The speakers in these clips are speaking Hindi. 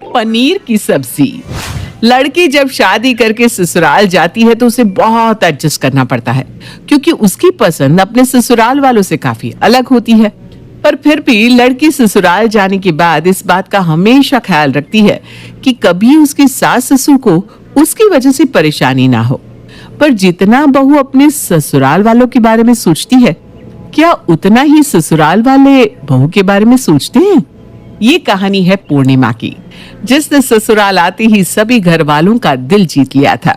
पनीर की सब्जी। लड़की जब शादी करके ससुराल जाती है तो उसे बहुत एडजस्ट करना पड़ता है, क्योंकि उसकी पसंद अपने ससुराल वालों से काफी अलग होती है। पर फिर भी लड़की ससुराल जाने के बाद इस बात का हमेशा ख्याल रखती है कि कभी उसके सास ससुर को उसकी वजह से परेशानी ना हो। पर जितना बहू अपने ससुराल वालों के बारे में सोचती है, क्या उतना ही ससुराल वाले बहू के बारे में सोचते हैं? ये कहानी है पूर्णिमा की, जिसने ससुराल आते ही सभी घर वालों का दिल जीत लिया था।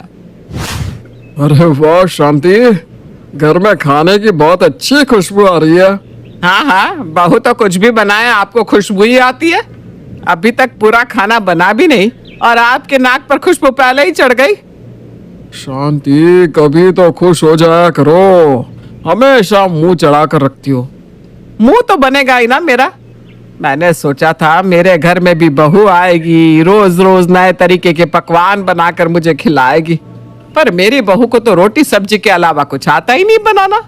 अरे वाह शांति, घर में खाने की बहुत अच्छी खुशबू आ रही है। हाँ हाँ, बहू तो कुछ भी बनाए आपको खुशबू ही आती है। अभी तक पूरा खाना बना भी नहीं और आपके नाक पर खुशबू पहले ही चढ़ गई। शांति, कभी तो खुश हो जाया करो, हमेशा मुंह चढ़ा कर रखती हो। मुंह तो बनेगा ही ना मेरा। मैंने सोचा था मेरे घर में भी बहू आएगी, रोज रोज नए तरीके के पकवान बनाकर मुझे खिलाएगी, पर मेरी बहू को तो रोटी सब्जी के अलावा कुछ आता ही नहीं बनाना।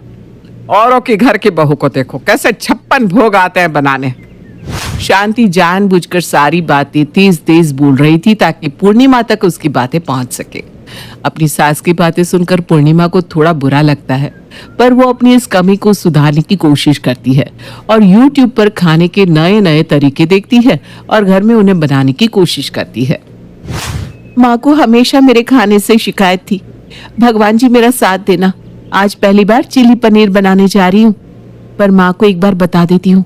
औरों के घर की बहू को देखो कैसे 56 भोग आते हैं बनाने। शांति जानबूझकर सारी बातें तेज तेज बोल रही थी ताकि पूर्णिमा तक उसकी बातें पहुंच सके। अपनी सास की बातें सुनकर पूर्णिमा को थोड़ा बुरा लगता है, पर वो अपनी इस कमी को सुधारने की कोशिश करती है और YouTube पर खाने के नए नए तरीके देखती है और घर में उन्हें बनाने की कोशिश करती है। माँ को हमेशा मेरे खाने से शिकायत थी। भगवान जी मेरा साथ देना, आज पहली बार चिली पनीर बनाने जा रही हूँ। पर माँ को एक बार बता देती हूँ,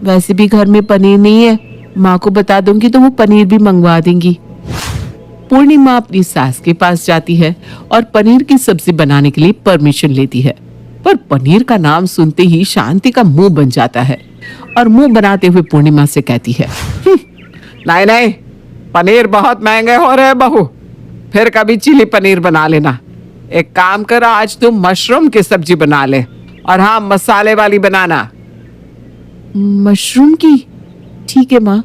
वैसे भी घर में पनीर नहीं है, माँ को बता दूंगी तो वो पनीर भी मंगवा देंगी। पूर्णिमा अपनी सास के पास जाती है और पनीर की सब्जी बनाने के लिए परमिशन लेती है, पर पनीर का नाम सुनते ही शांति का मुंह बन जाता है और मुंह बनाते हुए पूर्णिमा से कहती है, नहीं नहीं, पनीर बहुत महंगे हो रहे हैं बहू, फिर कभी चिली पनीर बना लेना। एक काम कर, आज तुम मशरूम की सब्जी बना ले, और हाँ, मसाले वाली बनाना। मशरूम की? ठीक है माँ,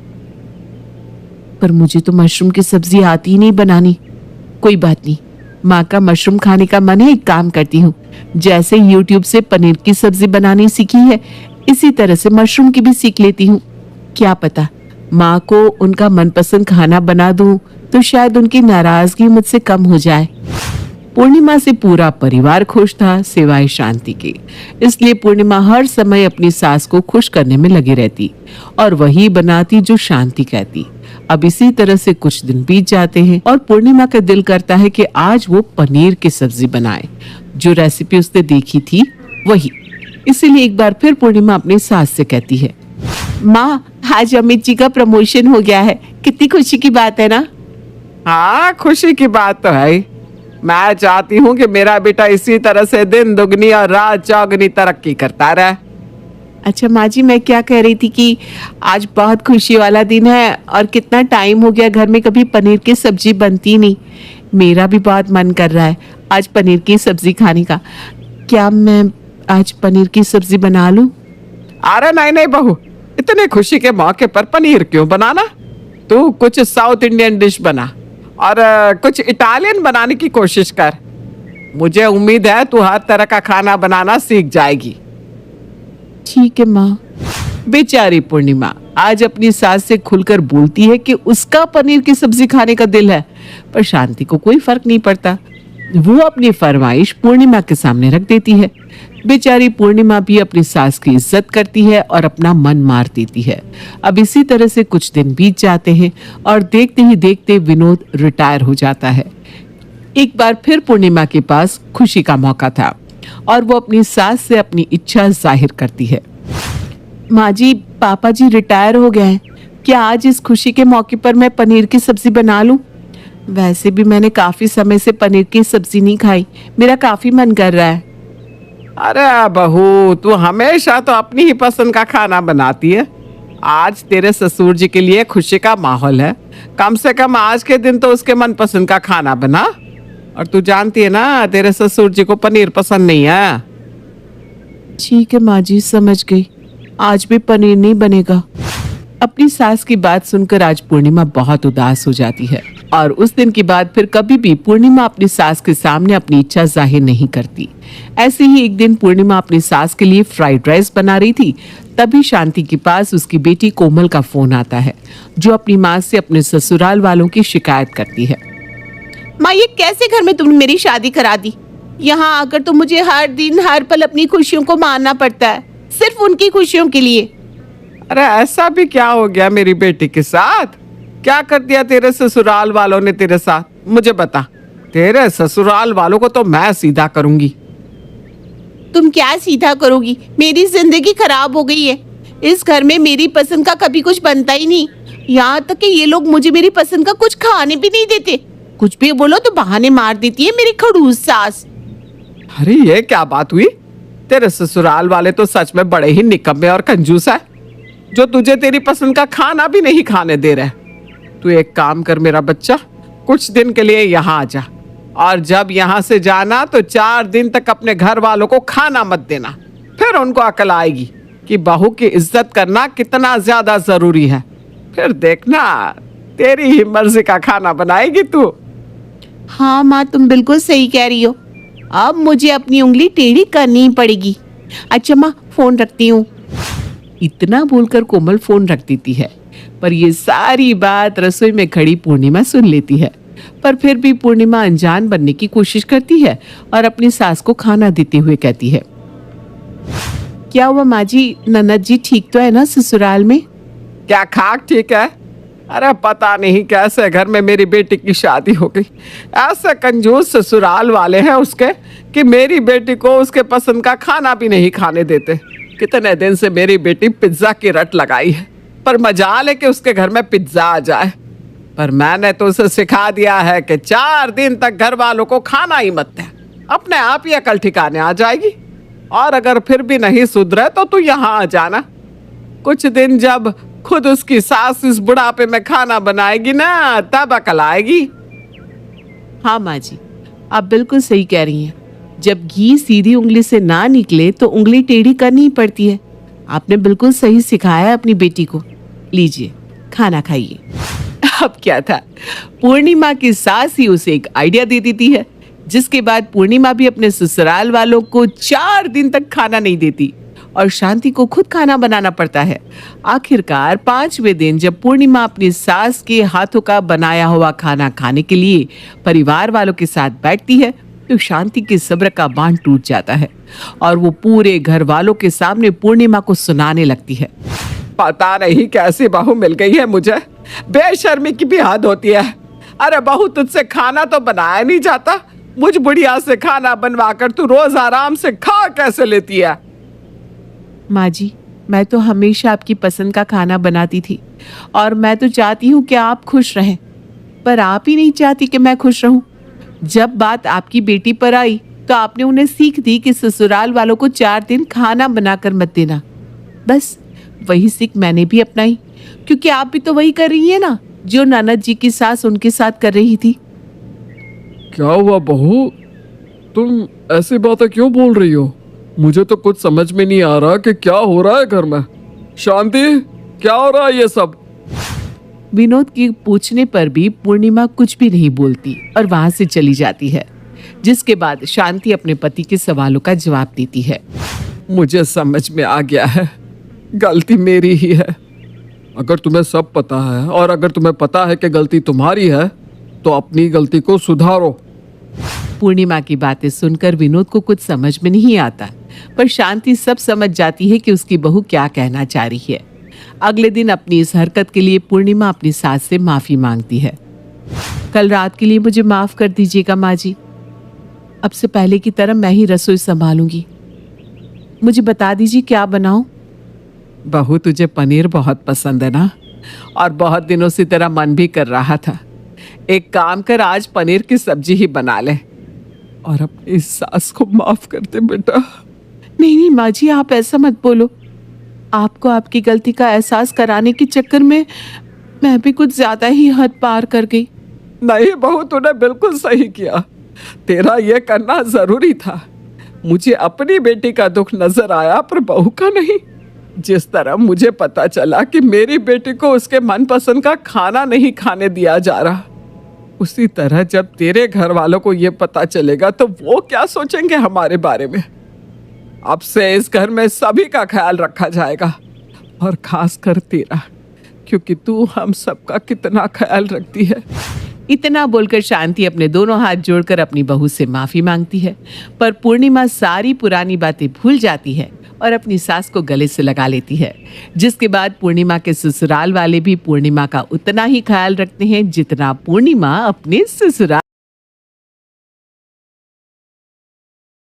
पर मुझे तो मशरूम की सब्जी आती ही नहीं बनानी। कोई बात नहीं, माँ का मशरूम खाने का मन है, एक काम करती हूँ, जैसे YouTube से पनीर की सब्जी बनानी सीखी है, इसी तरह से मशरूम की भी सीख लेती हूँ। क्या पता माँ को उनका मनपसंद खाना बना दूँ तो शायद उनकी नाराजगी मुझसे कम हो जाए। पूर्णिमा से पूरा परिवार खुश था सिवाय शांति के, इसलिए पूर्णिमा हर समय अपनी सास को खुश करने में लगी रहती और वही बनाती जो शांति कहती। अब इसी तरह से कुछ दिन बीत जाते हैं और पूर्णिमा का दिल करता है कि आज वो पनीर की सब्जी बनाए, जो रेसिपी उसने देखी थी वही। इसीलिए एक बार फिर पूर्णिमा अपनी सास से कहती है, माँ आज अमित जी का प्रमोशन हो गया है, कितनी खुशी की बात है ना? हाँ, खुशी की बात तो है। मैं चाहती हूँ कि मेरा बेटा इसी तरह से दिन दुगनी और रात चौगनी तरक्की करता रहे। अच्छा माँ जी, मैं क्या कह रही थी कि आज बहुत खुशी वाला दिन है और कितना टाइम हो गया घर में कभी पनीर की सब्जी बनती नहीं। मेरा भी बहुत मन कर रहा है आज पनीर की सब्जी खाने का। क्या मैं आज पनीर की सब्जी बना लूं? अरे नहीं नहीं बहू, इतने खुशी के मौके पर पनीर क्यों बनाना? तू कुछ साउथ इंडियन डिश बना और कुछ इटालियन बनाने की कोशिश कर। मुझे उम्मीद है तू हर तरह का खाना बनाना सीख जाएगी। ठीक है माँ। बेचारी पूर्णिमा आज अपनी सास से खुलकर बोलती है कि उसका पनीर की सब्जी खाने का दिल है, पर शांति को कोई फर्क नहीं पड़ता। वो अपनी फरमाइश पूर्णिमा के सामने रख देती है। बेचारी पूर्णिमा भी अपनी सास की इज्जत करती है और अपना मन मार देती है। अब इसी तरह से कुछ दिन बीत जाते हैं और देखते ही देखते विनोद रिटायर हो जाता है। एक बार फिर पूर्णिमा के पास खुशी का मौका था और वो अपनी सास से अपनी इच्छा जाहिर करती है। माँ जी, पापा जी रिटायर हो गए हैं, क्या आज इस खुशी के मौके पर मैं पनीर की सब्जी बना लूं? वैसे भी मैंने काफी समय से पनीर की सब्जी नहीं खाई, मेरा काफी मन कर रहा है। अरे बहू, तू हमेशा तो अपनी ही पसंद का खाना बनाती है। आज तेरे ससुर जी के लिए खुशी का माहौल है, कम से कम आज के दिन तो उसके मनपसंद का खाना बना। और तू जानती है ना, तेरे ससुर जी को पनीर पसंद नहीं है। ठीक है माँ जी, समझ गई, आज भी पनीर नहीं बनेगा। अपनी सास की बात सुनकर आज पूर्णिमा बहुत उदास हो जाती है। और उस दिन के बाद फिर कभी भी पूर्णिमा अपनी सास के सामने अपनी इच्छा जाहिर नहीं करती। ऐसे ही एक दिन पूर्णिमा अपनी सास के लिए फ्राइड राइस बना रही थी, तभी शांति के पास उसकी बेटी कोमल का फोन आता है, जो अपनी माँ से अपने ससुराल वालों की शिकायत करती है। माँ, ये कैसे घर में तुमने मेरी शादी करा दी? यहाँ आकर तो मुझे हर दिन हर पल अपनी खुशियों को मानना पड़ता है, सिर्फ उनकी खुशियों के लिए। अरे ऐसा भी क्या हो गया मेरी बेटी के साथ? क्या कर दिया तेरे ससुराल वालों ने तेरे साथ? मुझे बता। तेरे ससुराल वालों को तो मैं सीधा करूंगी। तुम क्या सीधा करोगी? मेरी जिंदगी खराब हो गई है। इस घर में मेरी पसंद का कभी कुछ बनता ही नहीं। यहाँ तक कि ये लोग मुझे मेरी पसंद का कुछ खाने भी नहीं देते। कुछ भी बोलो तो बहाने मार देती है मेरी खड़ूस सास। अरे ये क्या बात हुई? तेरे ससुराल वाले तो सच में बड़े ही निकम्मे और कंजूस है, जो तुझे तेरी पसंद का खाना भी नहीं खाने दे रहे। तू एक काम कर मेरा बच्चा, कुछ दिन के लिए यहाँ आ जा, और जब यहाँ से जाना तो 4 दिन तक अपने घर वालों को खाना मत देना। फिर उनको अकल आएगी कि बहू की इज्जत करना कितना ज्यादा जरूरी है। फिर देखना तेरी ही मर्जी का खाना बनाएगी तू। हाँ माँ, तुम बिल्कुल सही कह रही हो। अब मुझे अपनी उंगली टेढ़ी करनी ही पड़ेगी। अच्छा माँ, फोन रखती हूँ। इतना बोलकर कोमल फोन रख देती है, पर ये सारी बात रसोई में खड़ी पूर्णिमा सुन लेती है। पर फिर भी पूर्णिमा अनजान बनने की कोशिश करती है और अपनी सास को खाना देते हुए कहती है, क्या हुआ माँ जी, ननद जी ठीक तो है ना ससुराल में? क्या खाक ठीक है? अरे पता नहीं कैसे घर में मेरी बेटी की शादी हो गई। ऐसे कंजूस ससुराल वाले हैं उसके कि मेरी बेटी को उसके पसंद का खाना भी नहीं खाने देते। कितने दिन से मेरी बेटी पिज्जा की रट लगाई है, पर मजाल है कि उसके घर में पिज्जा आ जाए। पर मैंने तो उसे सिखा दिया है कि 4 दिन तक घर वालों को खाना ही मत दे, अपने आप ही अकल ठिकाने आ जाएगी। और अगर फिर भी नहीं सुधरे तो तू यहाँ आ जाना। कुछ दिन जब खुद उसकी सास इस बुढ़ापे में खाना बनाएगी ना, तब अकल आएगी। हाँ माँ जी, आप बिल्कुल सही कह रही हैं। जब घी सीधी उंगली से ना निकले तो उंगली टेढ़ी करनी ही पड़ती है। आपने बिल्कुल सही सिखाया है अपनी बेटी को। लीजिए खाना खाइए। अब क्या था, पूर्णिमा की सास ही उसे एक आइडिया दे देती है, जिसके बाद पूर्णिमा भी अपने ससुराल वालों को 4 दिन तक खाना नहीं देती और शांति को खुद खाना बनाना पड़ता है। आखिरकार 5वें दिन जब पूर्णिमा अपनी सास के हाथों का बनाया हुआ खाना खाने के लिए परिवार वालों के साथ बैठती है, तो शांति के सब्र का बांध टूट जाता है और वो पूरे घर वालों के सामने पूर्णिमा को सुनाने लगती है। पता नहीं कैसी बहू मिल गई है मुझे, बेशर्मी की भी हद होती है। अरे बहू, तुझसे खाना तो बनाया नहीं जाता, मुझ बुढ़िया से खाना बनवा कर तू रोज आराम से खा कैसे लेती है? माँ जी, मैं तो हमेशा आपकी पसंद का खाना बनाती थी और मैं तो चाहती हूँ कि आप खुश रहें, पर आप ही नहीं चाहती कि मैं खुश रहूं। जब बात आपकी बेटी पर आई तो आपने उन्हें सीख दी कि ससुराल वालों को 4 दिन खाना बनाकर मत देना। बस वही सीख मैंने भी अपनाई, क्योंकि आप भी तो वही कर रही है ना जो ननद जी की सास उनके साथ कर रही थी। क्या हुआ बहू, तुम ऐसी बातें क्यों बोल रही हो? मुझे तो कुछ समझ में नहीं आ रहा कि क्या हो रहा है घर में। शांति, क्या हो रहा है ये सब? विनोद के पूछने पर भी पूर्णिमा कुछ भी नहीं बोलती और वहां से चली जाती है, जिसके बाद शांति अपने पति के सवालों का जवाब देती है। मुझे समझ में आ गया है, गलती मेरी ही है। अगर तुम्हें सब पता है और अगर तुम्हें पता है कि गलती तुम्हारी है, तो अपनी गलती को सुधारो। पूर्णिमा की बातें सुनकर विनोद को कुछ समझ में नहीं आता, पर शांति सब समझ जाती है कि उसकी बहू क्या कहना चाह रही है। अगले दिन अपनी इस हरकत के लिए पूर्णिमा अपनी सास से माफी मांगती है। कल रात के लिए मुझे माफ कर दीजिएगा माँ जी, अब से पहले की तरह मैं ही रसोई संभालूंगी। मुझे बता दीजिए क्या बनाऊं? बहू, तुझे पनीर बहुत पसंद है ना, और बहुत दिनों से तेरा मन भी कर रहा था। एक काम कर, आज पनीर की सब्जी ही बना ले और अपनी सास को माफ कर दे बेटा। नहीं नहीं माँ जी, आप ऐसा मत बोलो। आपको आपकी गलती का एहसास कराने के चक्कर में मैं भी कुछ ज्यादा ही हद पार कर गई। नहीं बहू, तूने बिल्कुल सही किया। तेरा ये करना जरूरी था। मुझे अपनी बेटी का दुख नजर आया, पर बहू का नहीं। जिस तरह मुझे पता चला कि मेरी बेटी को उसके मनपसंद का खाना नहीं खाने दिया जा रहा, उसी तरह जब तेरे घर वालों को ये पता चलेगा तो वो क्या सोचेंगे हमारे बारे में। अब से इस घर में सभी का ख्याल रखा जाएगा, और खास कर तेरा, क्योंकि तू हम सबका कितना ख्याल रखती है। इतना बोलकर शांति अपने दोनों हाथ जोड़कर अपनी बहू से माफी मांगती है, पर पूर्णिमा सारी पुरानी बातें भूल जाती है और अपनी सास को गले से लगा लेती है। जिसके बाद पूर्णिमा के ससुराल वाले भी पूर्णिमा का उतना ही ख्याल रखते हैं जितना पूर्णिमा अपने ससुराल